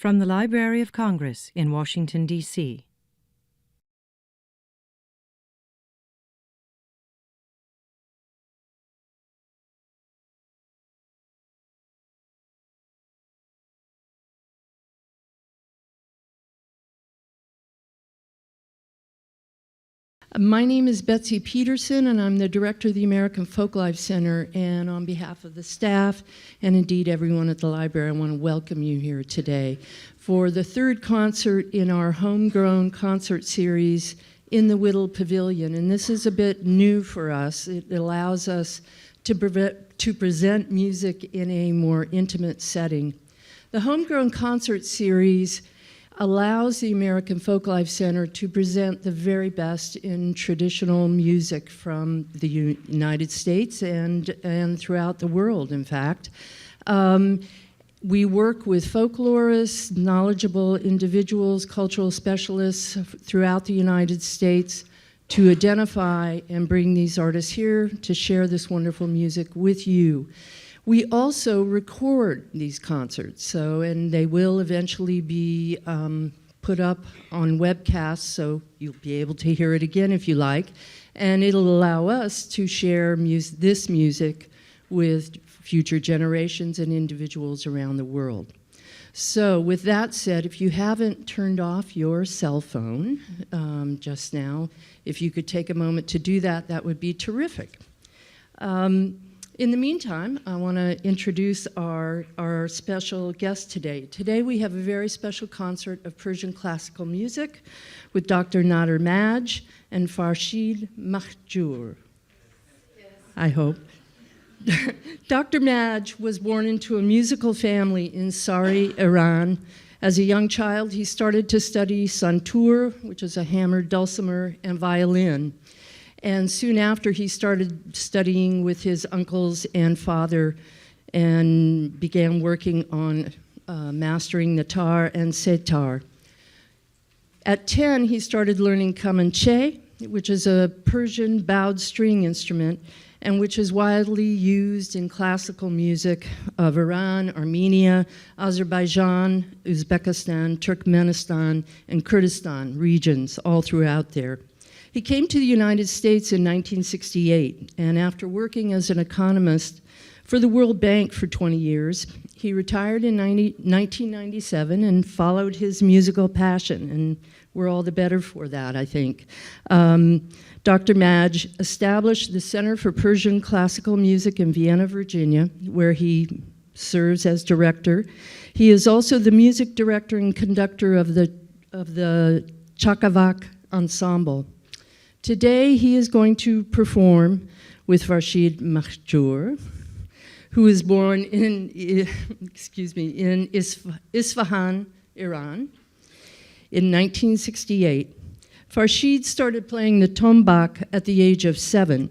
From the Library of Congress in Washington, D.C. My name is Betsy Peterson, and I'm the director of the American Folklife Center. And on behalf of the staff, and indeed everyone at the library, I want to welcome you here today for the third concert in our homegrown concert series in the Whittle Pavilion. And this is a bit new for us. It allows us to present music in a more intimate setting. The homegrown concert series allows the American Folklife Center to present the very best in traditional music from the United States and throughout the world, in fact. We work with folklorists, knowledgeable individuals, cultural specialists throughout the United States to identify and bring these artists here to share this wonderful music with you. We also record these concerts, and they will eventually be put up on webcasts, so you'll be able to hear it again if you like, and it'll allow us to share this music with future generations and individuals around the world. So with that said, if you haven't turned off your cell phone just now, if you could take a moment to do that, that would be terrific. In the meantime, I want to introduce our special guest today. Today we have a very special concert of Persian classical music with Dr. Nader Madj and Farshid Mahjour. Yes. I hope. Dr. Madj was born into a musical family in Sari, Iran. As a young child, he started to study santur, which is a hammered dulcimer, and violin. And soon after, he started studying with his uncles and father and began working on mastering the tar and setar. At 10, he started learning kamanche, which is a Persian bowed string instrument and which is widely used in classical music of Iran, Armenia, Azerbaijan, Uzbekistan, Turkmenistan, and Kurdistan regions all throughout there. He came to the United States in 1968, and after working as an economist for the World Bank for 20 years, he retired in 1997 and followed his musical passion, and we're all the better for that, I think. Dr. Madj established the Center for Persian Classical Music in Vienna, Virginia, where he serves as director. He is also the music director and conductor of the Chakavak Ensemble. Today, he is going to perform with Farshid Mahjour, who was born in, in Isfahan, Iran, in 1968. Farshid started playing the tombak at the age of 7.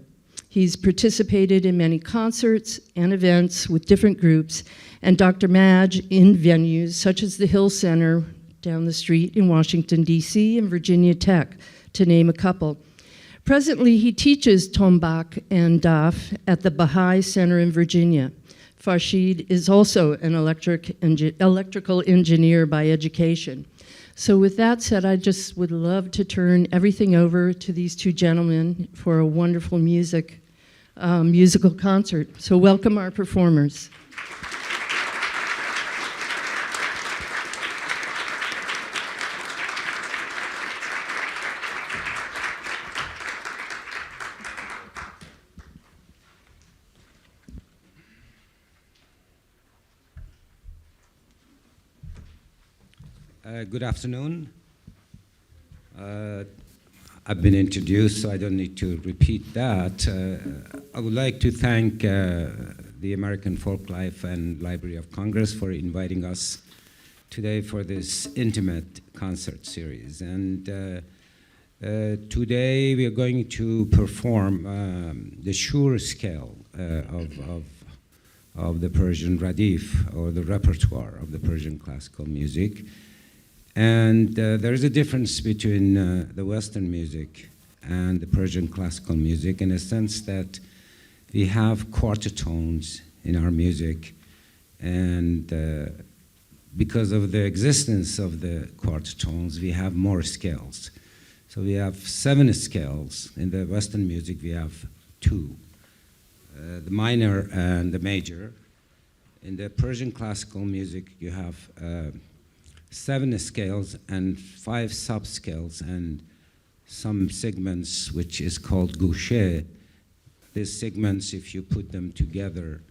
He's participated in many concerts and events with different groups, and Dr. Madj in venues such as the Hill Center down the street in Washington, D.C., and Virginia Tech, to name a couple. Presently, he teaches tombak and daf at the Baha'i Center in Virginia. Farshid is also an electrical engineer by education. So with that said, I just would love to turn everything over to these two gentlemen for a wonderful musical concert. So welcome our performers. Good afternoon. I've been introduced, so I don't need to repeat that. I would like to thank the American Folklife and Library of Congress for inviting us today for this intimate concert series. And today we are going to perform the Shur scale of the Persian radif, or the repertoire of the Persian classical music. And there is a difference between the Western music and the Persian classical music in a sense that we have quarter tones in our music, and because of the existence of the quarter tones, we have more scales. So we have 7 scales. In the Western music, we have 2, the minor and the major. In the Persian classical music, you have 7 scales and 5 subscales and some segments, which is called gouche. These segments, if you put them together,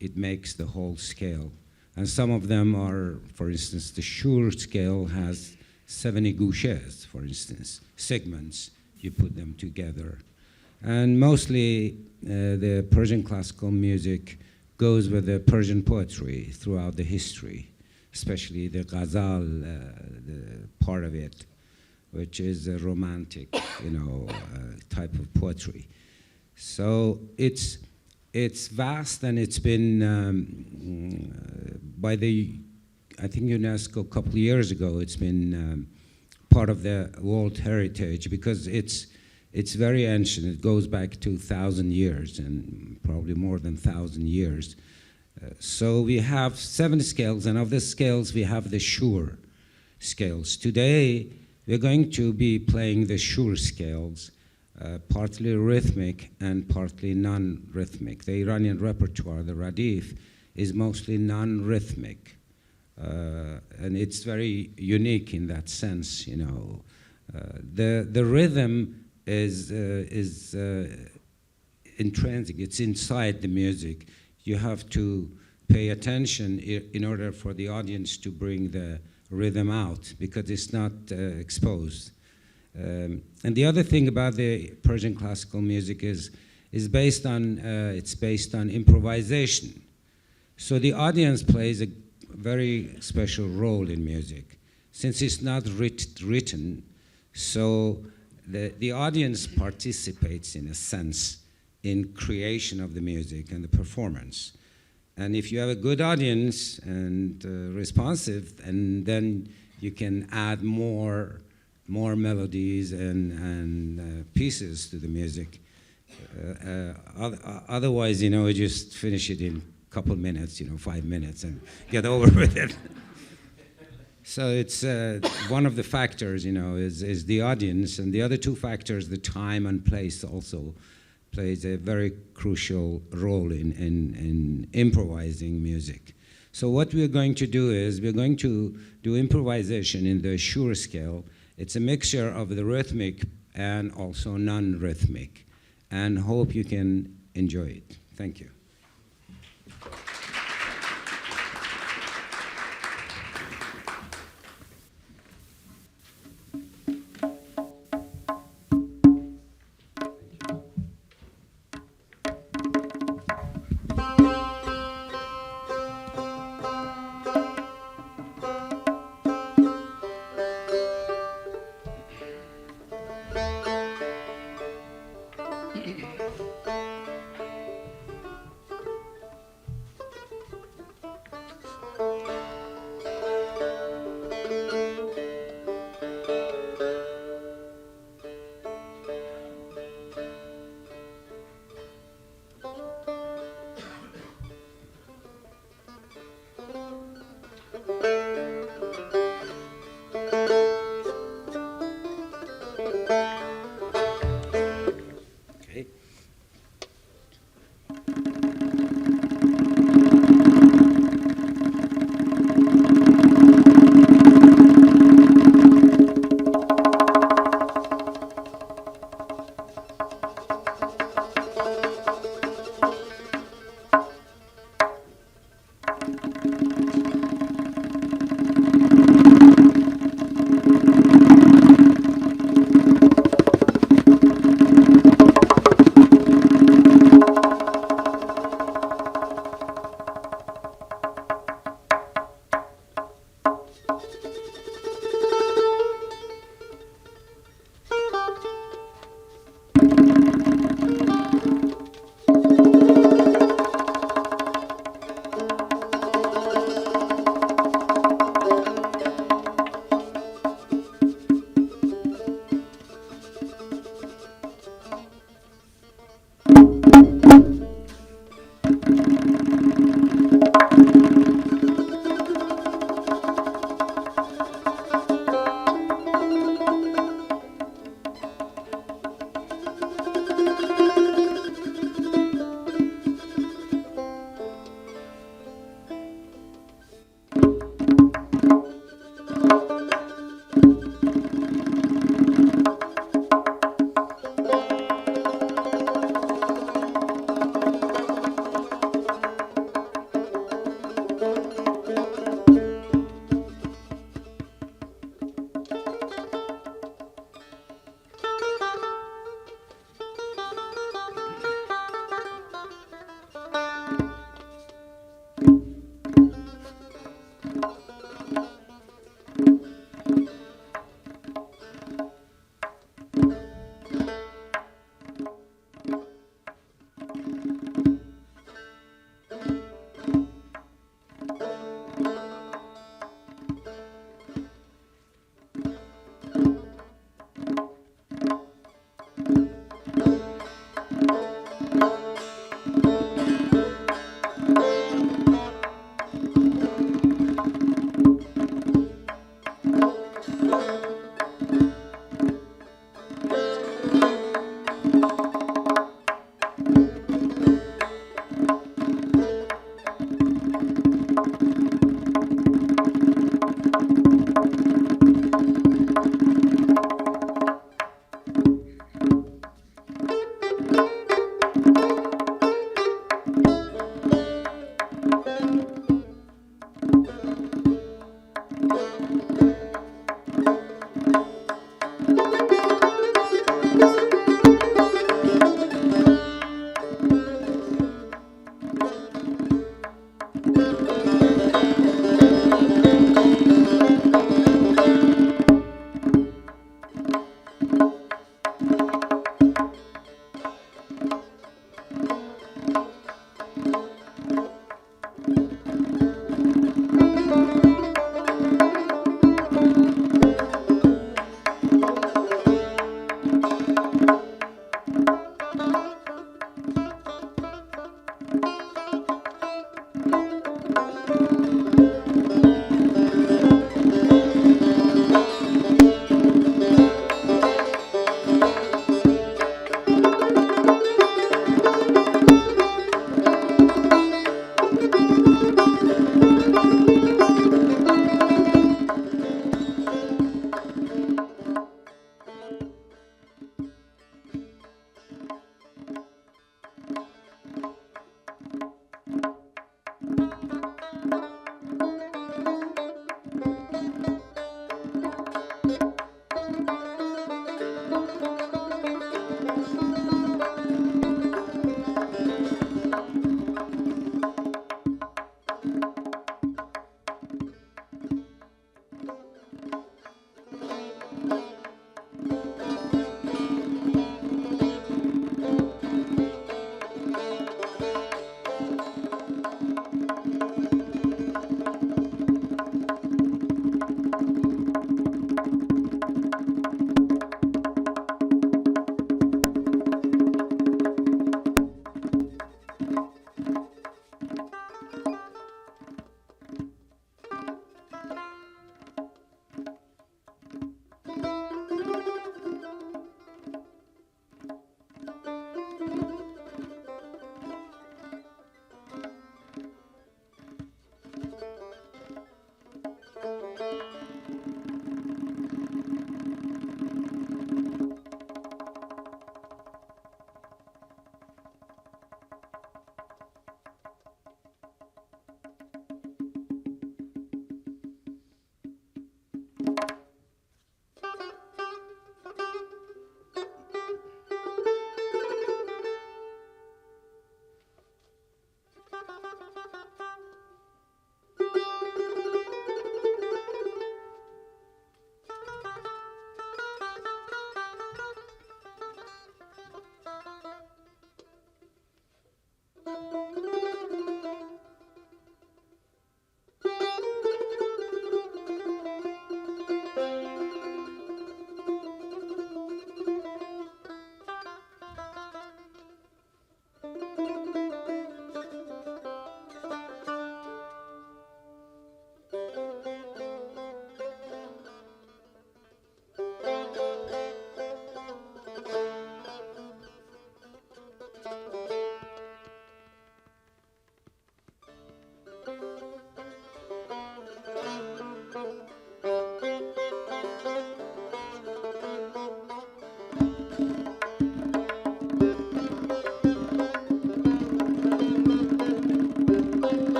it makes the whole scale. And some of them are, for instance, the Shur scale has 70 gouches, for instance, segments, you put them together. And mostly the Persian classical music goes with the Persian poetry throughout the history, especially the ghazal, the part of it, which is a romantic, type of poetry. So it's vast, and it's been by the, I think UNESCO a couple of years ago, it's been part of the World Heritage because it's very ancient. It goes back to 1,000 years and probably more than 1,000 years. So we have 7 scales, and of the scales we have the Shur scales. Today we're going to be playing the Shur scales, partly rhythmic and partly non-rhythmic. The Iranian repertoire, the Radif, is mostly non-rhythmic. And it's very unique in that sense, The rhythm is intrinsic, it's inside the music. You have to pay attention in order for the audience to bring the rhythm out because it's not exposed. And the other thing about the Persian classical music is based on improvisation. So the audience plays a very special role in music, since it's not written. So the audience participates in a sense in creation of the music and the performance. And if you have a good audience and responsive, and then you can add more melodies and pieces to the music. Otherwise, you just finish it in a couple minutes, 5 minutes, and get over with it. So it's one of the factors, is the audience, and the other 2 factors, the time and place, also plays a very crucial role in improvising music. So what we're going to do is we're going to do improvisation in the Shur scale. It's a mixture of the rhythmic and also non-rhythmic, and hope you can enjoy it. Thank you.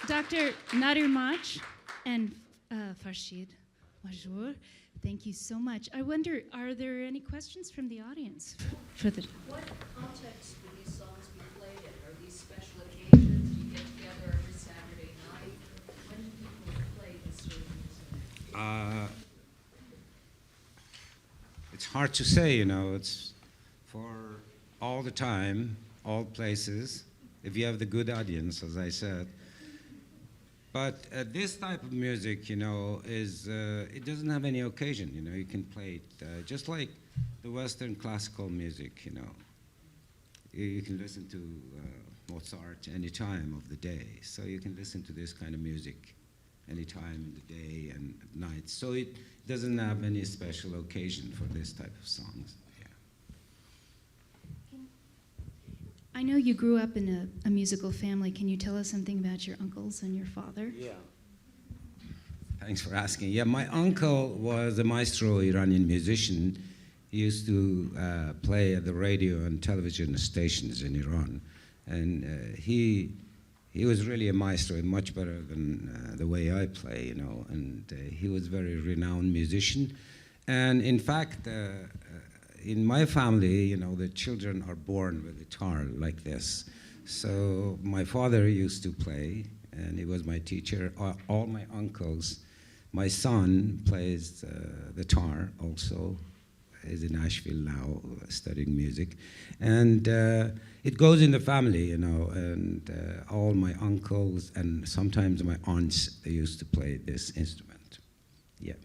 Dr. Nadir Mach and Farshid Majour, thank you so much. I wonder, are there any questions from the audience for the? What context would these songs be played in? Are these special occasions? Do you get together every Saturday night? When do people play this sort of music? It's hard to say, you know, it's for all the time, all places, if you have the good audience, as I said. But this type of music, you know, it doesn't have any occasion, you know, you can play it just like the Western classical music, you know. You can listen to Mozart any time of the day, so you can listen to this kind of music any time in the day and at night. So it doesn't have any special occasion for this type of songs. Yeah. I know you grew up in a musical family. Can you tell us something about your uncles and your father? Yeah. Thanks for asking. Yeah, my uncle was a maestro Iranian musician. He used to play at the radio and television stations in Iran. And he was really a maestro, much better than the way I play, you know. And he was a very renowned musician. And in fact, in my family, you know, the children are born with a guitar like this. So my father used to play, and he was my teacher. All my uncles, my son plays the guitar also. He's in Nashville now studying music. And it goes in the family, you know, and all my uncles and sometimes my aunts, they used to play this instrument. Yeah.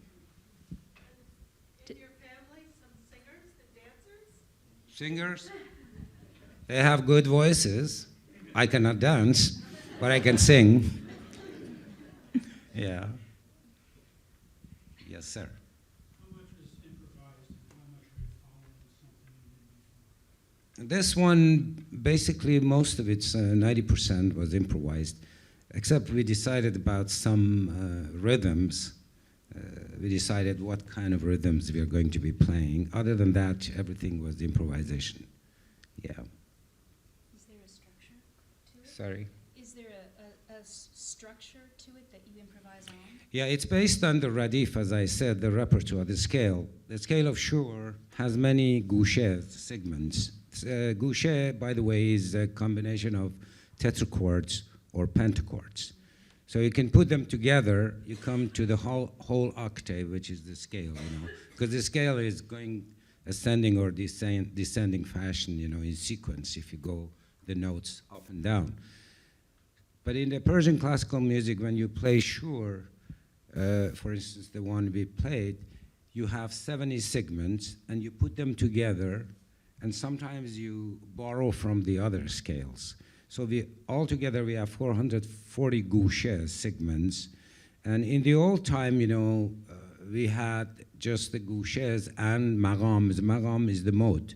In your family, some singers and dancers? Singers? They have good voices. I cannot dance, but I can sing. Yeah. Yes, sir. This one, basically, most of it's 90% was improvised, except we decided about some rhythms. We decided what kind of rhythms we are going to be playing. Other than that, everything was improvisation. Yeah. Is there a structure to it? Sorry? Is there a structure to it that you improvise on? Yeah, it's based on the radif, as I said, the repertoire, the scale. The scale of Shur has many gouches, segments. Gouche, by the way, is a combination of tetrachords or pentachords. So you can put them together, you come to the whole octave, which is the scale, you know, because the scale is going ascending or descending fashion, you know, in sequence if you go the notes up and down. But in the Persian classical music, when you play Shur, for instance, the one we played, you have 70 segments and you put them together, and sometimes you borrow from the other scales. So altogether we have 440 gouches, segments. And in the old time, you know, we had just the gouches and maqams. Maqam is the mode.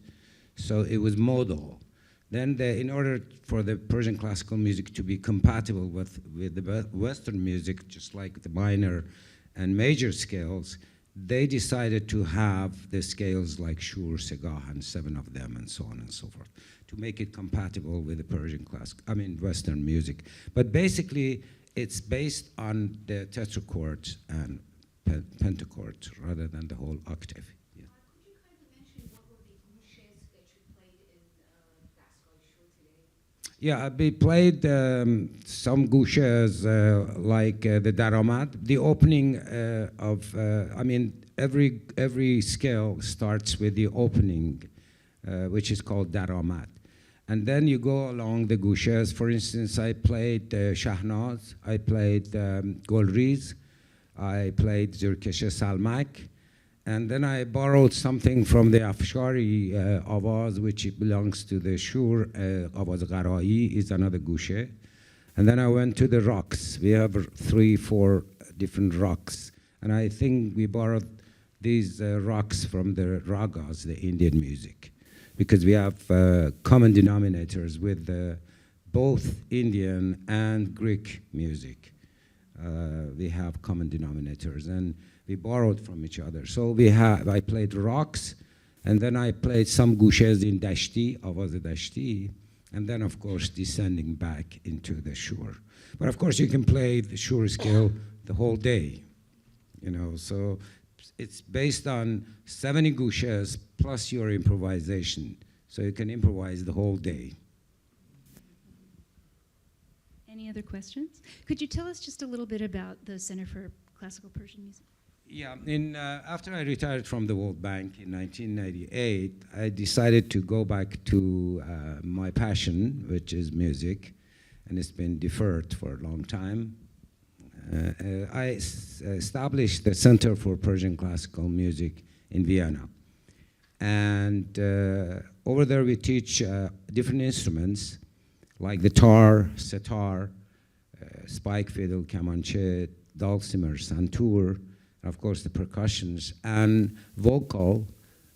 So it was modal. Then in order for the Persian classical music to be compatible with the Western music, just like the minor and major scales, they decided to have the scales like Shur, Segah, and 7 of them, and so on and so forth, to make it compatible with the Persian Western music. But basically, it's based on the tetrachords and pentachords rather than the whole octave. Yeah. Could you kind of mention what were the gouches that you played in classical Shur today? Yeah, we played some gouches like the Daramad. The opening every scale starts with the opening, which is called Daramad. And then you go along the gouches. For instance, I played Shahnaz, I played Golriz, I played Zurkesh Salmak, and then I borrowed something from the Afshari Avaz, which belongs to the Shur. Avaz Gharai is another gouche. And then I went to the rocks. We have 3-4 different rocks. And I think we borrowed these rocks from the ragas, the Indian music, because we have common denominators with both Indian and Greek music. We have common denominators, and we borrowed from each other. So I played rocks, and then I played some gouches in Dashti, Avaz Dashti, and then, of course, descending back into the shur. But of course, you can play the shur scale the whole day, so it's based on 70 gushas plus your improvisation, so you can improvise the whole day. Any other questions? Could you tell us just a little bit about the Center for Classical Persian Music? Yeah, after I retired from the World Bank in 1998, I decided to go back to my passion, which is music, and it's been deferred for a long time. I established the Center for Persian Classical Music in Vienna. And over there we teach different instruments, like the tar, sitar, spike fiddle, kamanche, dulcimer, santur, and of course the percussions, and vocal.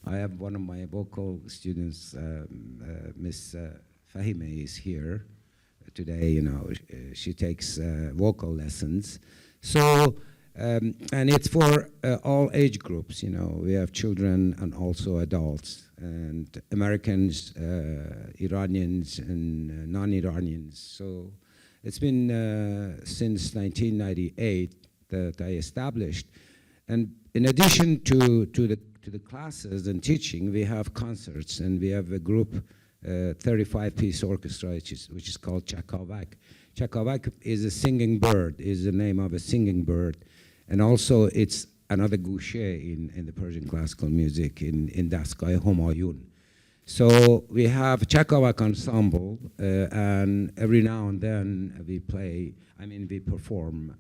I have one of my vocal students, Miss Fahime, is here today. She takes vocal lessons. So, and it's for all age groups. We have children and also adults, and Americans, Iranians, and non-Iranians. So it's been since 1998 that I established. And in addition to the classes and teaching, we have concerts, and we have a group, 35-piece orchestra, which is called Chakavak. Chakavak is a singing bird, is the name of a singing bird. And also it's another gushe in the Persian classical music in Dastgah Homayun. So we have Chakavak ensemble, and every now and then we perform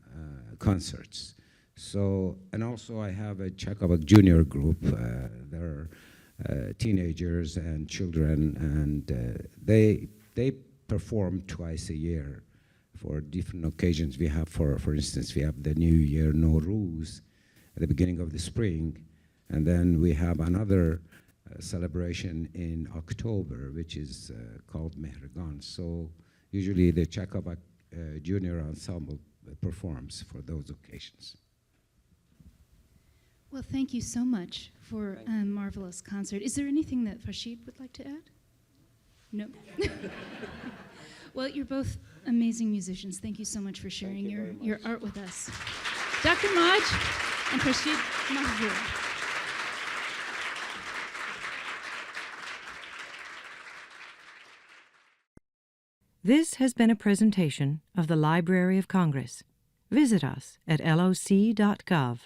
concerts. So, and also I have a Chakavak junior group. They're teenagers and children, and they perform twice a year for different occasions. We have, for instance, we have the New Year Nowruz at the beginning of the spring, and then we have another celebration in October, which is called Mehregan. So usually the Chakavak junior ensemble performs for those occasions. Well, thank you so much for a marvelous concert. Is there anything that Farshid would like to add? No? Well, you're both amazing musicians. Thank you so much for sharing your art with us. Dr. Maj and Farshid Mahjour. This has been a presentation of the Library of Congress. Visit us at loc.gov.